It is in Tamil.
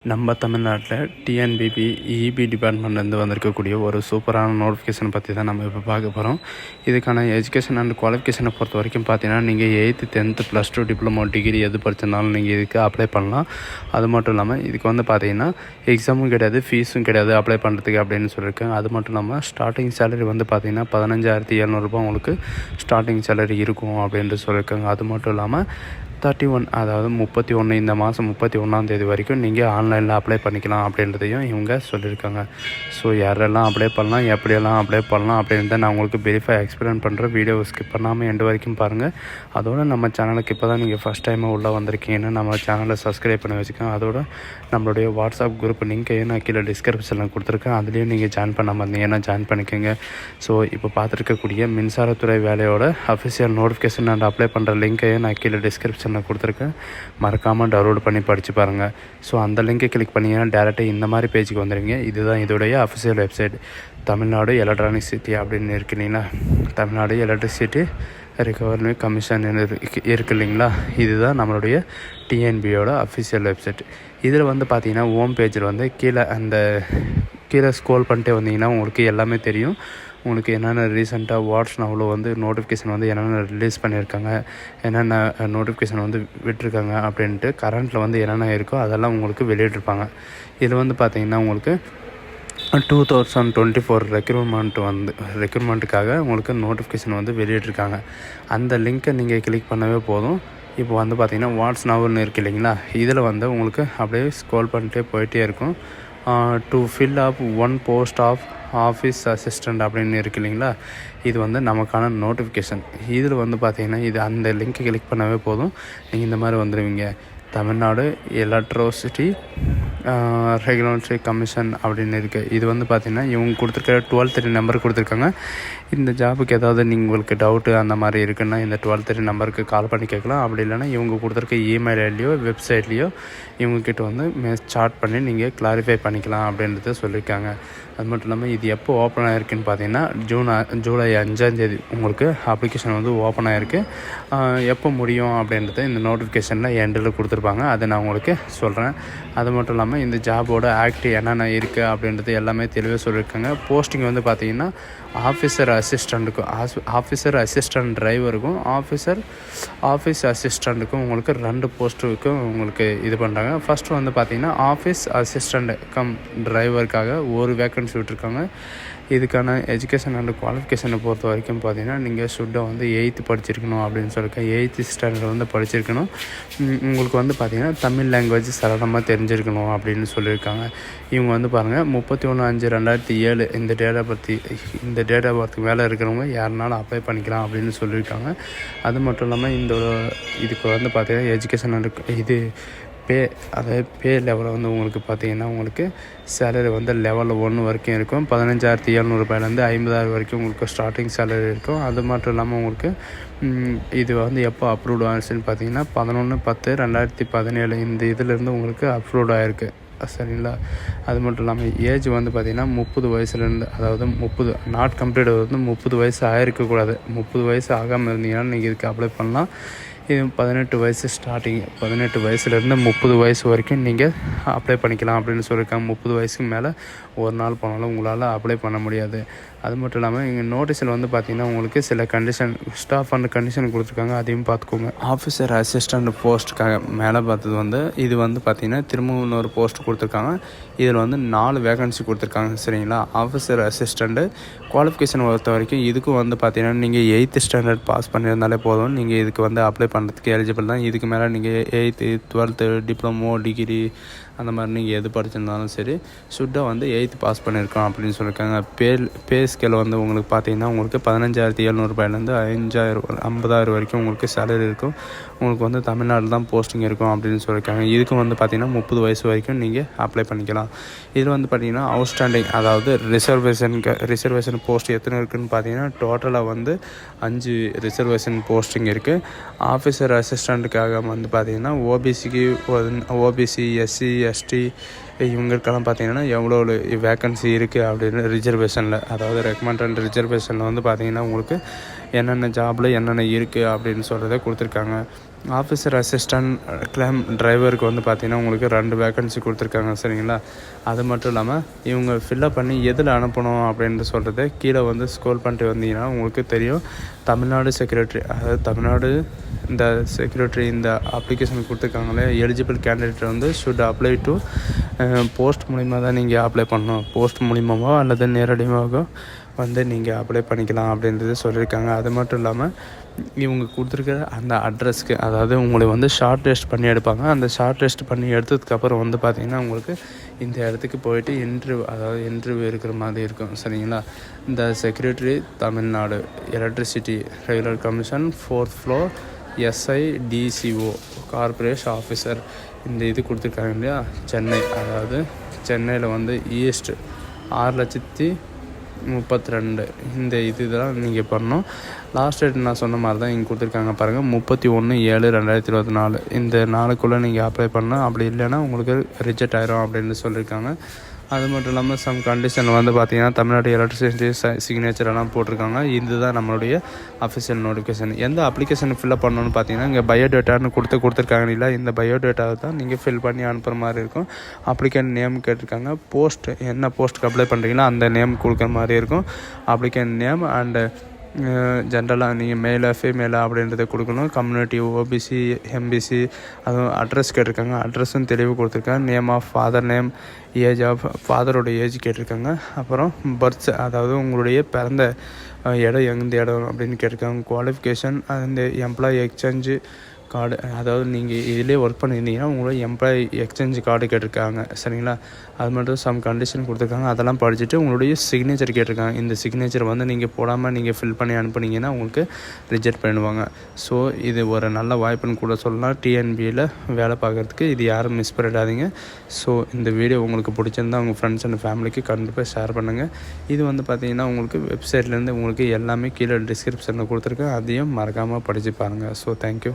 நம்ம தமிழ்நாட்டில் டிஎன்பிபி இபி டிபார்ட்மெண்ட்லேருந்து வந்திருக்கக்கூடிய ஒரு சூப்பரான நோட்டிஃபிகேஷன் பற்றி தான் நம்ம இப்போ பார்க்க போகிறோம். இதுக்கான எஜுகேஷன் அண்ட் குவாலிஃபிகேஷனை பொறுத்த வரைக்கும் பார்த்தீங்கன்னா நீங்கள் 8th 10th +2 டிப்ளமோ டிகிரி எது படிச்சிருந்தாலும் நீங்கள் இதுக்கு அப்ளை பண்ணலாம். அது மட்டும் இல்லாமல் இதுக்கு வந்து பார்த்தீங்கன்னா எக்ஸாமும் கிடையாது, ஃபீஸும் கிடையாது அப்ளை பண்ணுறதுக்கு அப்படின்னு சொல்லியிருக்கேன். அது மட்டும் இல்லாமல் ஸ்டார்டிங் சேலரி வந்து பார்த்தீங்கன்னா 15,700 உங்களுக்கு ஸ்டார்டிங் சேலரி இருக்கும் அப்படின்ட்டு சொல்லியிருக்காங்க. அது மட்டும் இல்லாமல் 31 அதாவது 31 இந்த மாதம் 31ஆம் வரைக்கும் நீங்கள் ஆன்லைனில் அப்ளை பண்ணிக்கலாம் அப்படின்றதையும் இவங்க சொல்லியிருக்காங்க. ஸோ யாரெல்லாம் அப்ளை பண்ணலாம், எப்படியெல்லாம் அப்ளை பண்ணலாம் அப்படின்றத நான் உங்களுக்கு எக்ஸ்பிளைன் பண்ணுறேன். வீடியோவை ஸ்கிப் பண்ணாமல் எண்டு வரைக்கும் பாருங்கள். அதோடு நம்ம சேனலுக்கு இப்போ தான் நீங்கள் ஃபஸ்ட் டைமாக உள்ளே வந்திருக்கீங்கன்னா நம்ம சேனலை சப்ஸ்கிரைப் பண்ணி வச்சுக்கோங்க. அதோட நம்மளுடைய வாட்ஸ்அப் குரூப் லிங்க்கையும் நான் கீழே டிஸ்கிரிப்ஷனில் கொடுத்துருக்கேன். அதுலேயும் நீங்கள் ஜாயின் பண்ணாமல் இருந்தீங்கன்னா ஜாயின் பண்ணிக்கோங்க. ஸோ இப்போ பார்த்துருக்கக்கூடிய மின்சாரத்துறை வேலையோட அஃபிஷியல் நோட்டிஃபிகேஷன் அண்ட் அப்ளை பண்ணுற லிங்க்கையும் நான் கீழே டிஸ்கிரிப்ஷன் கொடுத்துருக்கேன். மறக்காமல் டவுன்லோட் பண்ணி படித்து பாருங்கள். ஸோ அந்த லிங்கை கிளிக் பண்ணிங்கன்னா டேரெக்டாக இந்த மாதிரி பேஜுக்கு வந்துடுவீங்க. இதுதான் இதோடைய official website. Tamil Nadu electronic city அப்படின்னு இருக்கு இல்லைங்களா, தமிழ்நாடு எலக்ட்ரிசிட்டி ரெக்கவரி கமிஷன் இருக்கு இல்லைங்களா, இதுதான் நம்மளுடைய டிஎன்பியோட அஃபிஷியல் வெப்சைட். இதில் வந்து பார்த்தீங்கன்னா ஹோம் பேஜில் வந்து கீழே ஸ்க்ரோல் பண்ணிட்டே வந்தீங்கன்னா உங்களுக்கு எல்லாமே தெரியும். உங்களுக்கு என்னென்ன ரீசெண்டாக வாட்ஸ் நவ்வில் வந்து நோட்டிஃபிகேஷன் வந்து என்னென்ன ரிலீஸ் பண்ணியிருக்காங்க, என்னென்ன நோட்டிஃபிகேஷன் வந்து விட்டுருக்காங்க அப்படின்ட்டு கரண்ட்டில் வந்து என்னென்ன இருக்கோ அதெல்லாம் உங்களுக்கு வெளியிட்டிருப்பாங்க. இதில் வந்து பார்த்திங்கன்னா உங்களுக்கு 2024 ரெக்ரூட்மெண்ட்டுக்காக உங்களுக்கு நோட்டிஃபிகேஷன் வந்து வெளியிட்டிருக்காங்க. அந்த லிங்க்கை நீங்கள் கிளிக் பண்ணவே போதும். இப்போ வந்து பார்த்திங்கன்னா வாட்ஸ் நவ்னு இருக்குது இல்லைங்களா, இதில் வந்து உங்களுக்கு அப்படியே ஸ்க்ரோல் பண்ணிட்டே போயிட்டே இருக்கும். To fill up one post of office assistant அப்படின்னு இருக்கு இல்லைங்களா, இது வந்து நமக்கான நோட்டிஃபிகேஷன். இதில் வந்து பார்த்திங்கன்னா இது அந்த லிங்க்கை கிளிக் பண்ணவே போதும், நீங்கள் இந்த மாதிரி வந்துடுவீங்க. தமிழ்நாடு எலக்ட்ரிசிட்டி ரெகுலேட்டரி கமிஷன் அப்படின்னு இருக்குது. இது வந்து பார்த்திங்கன்னா இவங்க கொடுத்துருக்க 12 நம்பர் கொடுத்துருக்காங்க. இந்த ஜாபுக்கு ஏதாவது உங்களுக்கு டவுட்டு அந்த மாதிரி இருக்குன்னா இந்த 12 நம்பருக்கு கால் பண்ணி கேட்கலாம். அப்படி இல்லைன்னா இவங்க கொடுத்துருக்க இமெயில் ஐடியோ வெப்சைட்லேயோ இவங்கக்கிட்ட வந்து சாட் பண்ணி நீங்கள் கிளாரிஃபை பண்ணிக்கலாம் அப்படின்றத சொல்லியிருக்காங்க. அது மட்டும் இல்லாமல் இது எப்போ ஓப்பன் ஆகிருக்குன்னு பார்த்தீங்கன்னா ஜூலை 5 உங்களுக்கு அப்ளிகேஷன் வந்து ஓப்பன் ஆகிருக்கு. எப்போ முடியும் அப்படின்றத இந்த நோட்டிஃபிகேஷனில் எண்டில் கொடுத்துருப்பாங்க, அதை நான் உங்களுக்கு சொல்கிறேன். அது மட்டும் இல்லாமல் இந்த ஜாபோட ஆக்ட் என்னென்ன இருக்குது அப்படின்றது எல்லாமே தெளிவாக சொல்லியிருக்காங்க. போஸ்டிங் வந்து பார்த்திங்கன்னா ஆஃபீஸர் அசிஸ்டண்ட் டிரைவருக்கும் ஆஃபீஸ் அசிஸ்டண்ட்டுக்கும் உங்களுக்கு 2 போஸ்ட்டுக்கும் உங்களுக்கு இது பண்ணுறாங்க. ஃபஸ்ட்டு வந்து பார்த்திங்கன்னா ஆஃபீஸ் அசிஸ்டண்ட் கம் டிரைவருக்காக ஒரு வேக்கன்சி விட்டுருக்காங்க. இதுக்கான எஜுகேஷன் அண்ட் குவாலிஃபிகேஷனை பொறுத்த வரைக்கும் பார்த்தீங்கன்னா நீங்கள் வந்து 8th படிச்சிருக்கணும் அப்படின்னு சொல்லியிருக்கேன். 8th ஸ்டாண்டர்ட் வந்து படிச்சிருக்கணும். உங்களுக்கு வந்து பார்த்திங்கன்னா தமிழ் லாங்குவேஜ் சரளமாக தெரிஞ்சிருக்கணும் அப்படின்னு சொல்லியிருக்காங்க. இவங்க வந்து பாருங்கள் 31/5/2007 இந்த டேட் ஆஃப் பர்த்துக்கு மேலே இருக்கிறவங்க யாருனாலும் அப்ளை பண்ணிக்கலாம் அப்படின்னு சொல்லியிருக்காங்க. அது மட்டும் இல்லாமல் இதுக்கு வந்து பார்த்திங்கன்னா எஜுகேஷன் அண்ட் பே லெவலில் வந்து உங்களுக்கு பார்த்திங்கன்னா உங்களுக்கு சேலரி வந்து லெவலில் 1 வரைக்கும் இருக்கும். 15,700 50,000 வரைக்கும் உங்களுக்கு ஸ்டார்டிங் சேலரி இருக்கும். அது மட்டும் இல்லாமல் உங்களுக்கு இது வந்து எப்போ அப்ரூவ்ட் ஆகிடுச்சுன்னு பார்த்தீங்கன்னா 11/10/2017 இந்த இதிலேருந்து உங்களுக்கு அப்ரூவ்ட் ஆகிருக்கு. சரிங்களா. அது மட்டும் இல்லாமல் ஏஜ் வந்து பார்த்திங்கன்னா 30 வயசுலேருந்து, அதாவது 30 நாட் கம்ப்ளீட் வந்து 30 வயசு ஆகிருக்கக்கூடாது. 30 வயசு ஆகாமல் இருந்தீங்கன்னா நீங்கள் இதுக்கு அப்ளை பண்ணலாம். இது 18 வயசு ஸ்டார்டிங், 18 வயசுலேருந்து 30 வயசு வரைக்கும் நீங்கள் அப்ளை பண்ணிக்கலாம் அப்படின்னு சொல்லியிருக்காங்க. 30 வயசுக்கு மேலே ஒரு நாள் போனாலும் உங்களால் அப்ளை பண்ண முடியாது. அது மட்டும் இல்லாமல் இங்கே நோட்டீஸில் வந்து பார்த்திங்கன்னா உங்களுக்கு சில ஸ்டாஃப் அண்ட் கண்டிஷன் கொடுத்துருக்காங்க, அதையும் பார்த்துக்கோங்க. ஆஃபீஸர் அசிஸ்டண்ட் போஸ்ட்டுக்காக மேலே பார்த்தது வந்து இது வந்து பார்த்திங்கன்னா திரும்பவும் இன்னொரு போஸ்ட் கொடுத்துருக்காங்க. இதில் வந்து 4 வேகன்சி கொடுத்துருக்காங்க. சரிங்களா. ஆஃபீஸர் அசிஸ்டண்ட்டு குவாலிஃபிகேஷன் பொறுத்த வரைக்கும் இதுக்கும் வந்து பார்த்திங்கன்னா நீங்கள் 8th ஸ்டாண்டர்ட் பாஸ் பண்ணியிருந்தாலே போதும், நீங்கள் இதுக்கு வந்து அப்ளை பண்ணுறதுக்கு எலிஜிபிள் தான். இதுக்கு மேலே நீங்கள் 8th 12th டிப்ளமோ டிகிரி அந்த மாதிரி நீங்கள் எது படிச்சிருந்தாலும் சரி வந்து 8th பாஸ் பண்ணியிருக்கோம் அப்படின்னு சொல்லியிருக்காங்க. பே ஸ்கேல் வந்து உங்களுக்கு பார்த்தீங்கன்னா உங்களுக்கு 15,700 50,000 வரைக்கும் உங்களுக்கு சேலரி இருக்கும். உங்களுக்கு வந்து தமிழ்நாடு தான் போஸ்டிங் இருக்கும் அப்படின்னு சொல்லியிருக்காங்க. இதுக்கும் வந்து பார்த்திங்கன்னா 30 வயசு வரைக்கும் நீங்கள் அப்ளை பண்ணிக்கலாம். இது வந்து பார்த்திங்கன்னா அவுட்ஸ்டாண்டிங், அதாவது ரிசர்வேஷன் போஸ்ட் எத்தனை இருக்குதுன்னு பார்த்தீங்கன்னா டோட்டலாக வந்து 5 ரிசர்வேஷன் போஸ்டிங் இருக்குது. ஆஃபீஸர் அசிஸ்டண்ட்டுக்காக வந்து பார்த்திங்கன்னா ஓபிசி எஸ்சி எஸ்டி இவங்களுக்கெல்லாம் பார்த்தீங்கன்னா எவ்வளோ வேக்கன்சி இருக்குது அப்படின்னு ரிசர்வேஷனில், அதாவது ரெக்கமெண்டட் ரிசர்வேஷனில் வந்து பார்த்திங்கன்னா உங்களுக்கு என்னென்ன ஜாபில் என்னென்ன இருக்குது அப்படின்னு சொல்கிறத கொடுத்துருக்காங்க. ஆஃபீஸர் அசிஸ்டன்ட் கிளம் டிரைவருக்கு வந்து பார்த்திங்கன்னா உங்களுக்கு 2 வேக்கன்சி கொடுத்துருக்காங்க சரிங்களா. அது மட்டும் இல்லாமல் இவங்க ஃபில்லப் பண்ணி எதில் அனுப்பணும் அப்படின்ட்டு சொல்கிறத கீழே வந்து ஸ்க்ரோல் பண்ணிட்டு வந்தீங்கன்னா உங்களுக்கு தெரியும். தமிழ்நாடு செக்ரட்டரி, அதாவது தமிழ்நாடு இந்த செக்ரட்டரி இந்த அப்ளிகேஷன் கொடுத்துருக்காங்களே, எலிஜிபிள் கேண்டிடேட் வந்து ஷுட் அப்ளை டு போஸ்ட் மூலிமா தான் நீங்கள் அப்ளை பண்ணணும். போஸ்ட் மூலிமாவோ அல்லது நேரடியாகவோ வந்து நீங்கள் அப்ளை பண்ணிக்கலாம் அப்படின்றது சொல்லியிருக்காங்க. அது மட்டும் இல்லாமல் இவங்க கொடுத்துருக்கிற அந்த அட்ரஸ்க்கு, அதாவது உங்களை வந்து ஷார்ட் லிஸ்ட் பண்ணி எடுப்பாங்க. அந்த ஷார்ட் லிஸ்ட் பண்ணி எடுத்ததுக்கப்புறம் வந்து பார்த்திங்கன்னா உங்களுக்கு இந்த இடத்துக்கு போயிட்டு இன்டர்வியூ இருக்கிற மாதிரி இருக்கும் சரிங்களா. இந்த secretary Tamil Nadu electricity regular commission 4th floor SIDCO corporation officer இந்த இது கொடுத்துருக்காங்க இல்லையா, சென்னை. அதாவது சென்னையில் வந்து ஈஸ்ட் 6,32,000 இந்த இதெல்லாம் நீங்கள் பண்ணணும். லாஸ்ட் டேட் நான் சொன்ன மாதிரி தான் இங்கே கொடுத்துருக்காங்க பாருங்கள், 31/7/2024 இந்த நாளுக்குள்ளே நீங்கள் அப்ளை பண்ணணும். அப்படி இல்லைன்னா உங்களுக்கு ரிஜெக்ட் ஆயிரும் அப்படின்னு சொல்லியிருக்காங்க. அது மட்டும் இல்லாமல் சம் கண்டிஷன் வந்து பார்த்திங்கன்னா தமிழ்நாடு எலக்ட்ரிசிட்டி சிக்னேச்சர் எல்லாம் போட்டிருக்காங்க. இதுதான் நம்மளுடைய அஃபிஷியல் நோட்டிஃபிகேஷன். எந்த அப்ளிகேஷன் ஃபில்அப் பண்ணணும்னு பார்த்தீங்கன்னா இங்கே பயோடேட்டான்னு கொடுத்துருக்காங்க இல்லை, இந்த பயோடேட்டாவை தான் நீங்கள் ஃபில் பண்ணி அனுப்புகிற மாதிரி இருக்கும். அப்ளிகேண்ட் நேம் கேட்டிருக்காங்க. போஸ்ட் என்ன போஸ்ட்டுக்கு அப்ளை பண்ணுறீங்களோ அந்த நேம் கொடுக்குற மாதிரி இருக்கும். அப்ளிகேண்ட் நேம் அண்டு ஜென்ரலாக நீங்கள் மேலா ஃபீமேலா அப்படின்றத கொடுக்கணும். கம்யூனிட்டி OBC MBC அதுவும் அட்ரஸ் கேட்டிருக்காங்க. அட்ரஸும் தெளிவு கொடுத்துருக்காங்க. Name of father name, age of ஃபாதரோட ஏஜ் கேட்டிருக்காங்க. அப்புறம் பர்த்ஸ், அதாவது உங்களுடைய பிறந்த இடம் எந்த இடம் அப்படின்னு கேட்டிருக்காங்க. குவாலிஃபிகேஷன் அந்த எம்ப்ளாயி எக்ஸ்சேஞ்சு கார்டு, அதாவது நீங்கள் இதிலே ஒர்க் பண்ணியிருந்தீங்கன்னா உங்களோட எம்ப்ளாயி எக்ஸ்சேஞ்ச் கார்டு கேட்டிருக்காங்க சரிங்களா. அது மட்டும் சம் கண்டிஷன் கொடுத்துருக்காங்க. அதெல்லாம் படிச்சுட்டு உங்களுடைய சிக்னேச்சர் கேட்டிருக்காங்க. இந்த சிக்னேச்சர் வந்து நீங்கள் போடாமல் நீங்கள் ஃபில் பண்ணி அனுப்புனீங்கன்னா உங்களுக்கு ரிஜெக்ட் பண்ணிடுவாங்க. ஸோ இது ஒரு நல்ல வாய்ப்புன்னு கூட சொல்லலாம் TNBயில் வேலை பார்க்குறதுக்கு. இது யாரும் மிஸ் பண்ணிடாதீங்க. ஸோ இந்த வீடியோ உங்களுக்கு பிடிச்சிருந்தா உங்கள் ஃப்ரெண்ட்ஸ் அண்ட் ஃபேமிலிக்கு கண்டிப்பாக ஷேர் பண்ணுங்கள். இது வந்து பார்த்திங்கன்னா உங்களுக்கு வெப்சைட்லேருந்து உங்களுக்கு எல்லாமே கீழே டிஸ்கிரிப்ஷனில் கொடுத்துருக்கேன். அதையும் மறக்காமல் படித்து பாருங்கள். So thank you.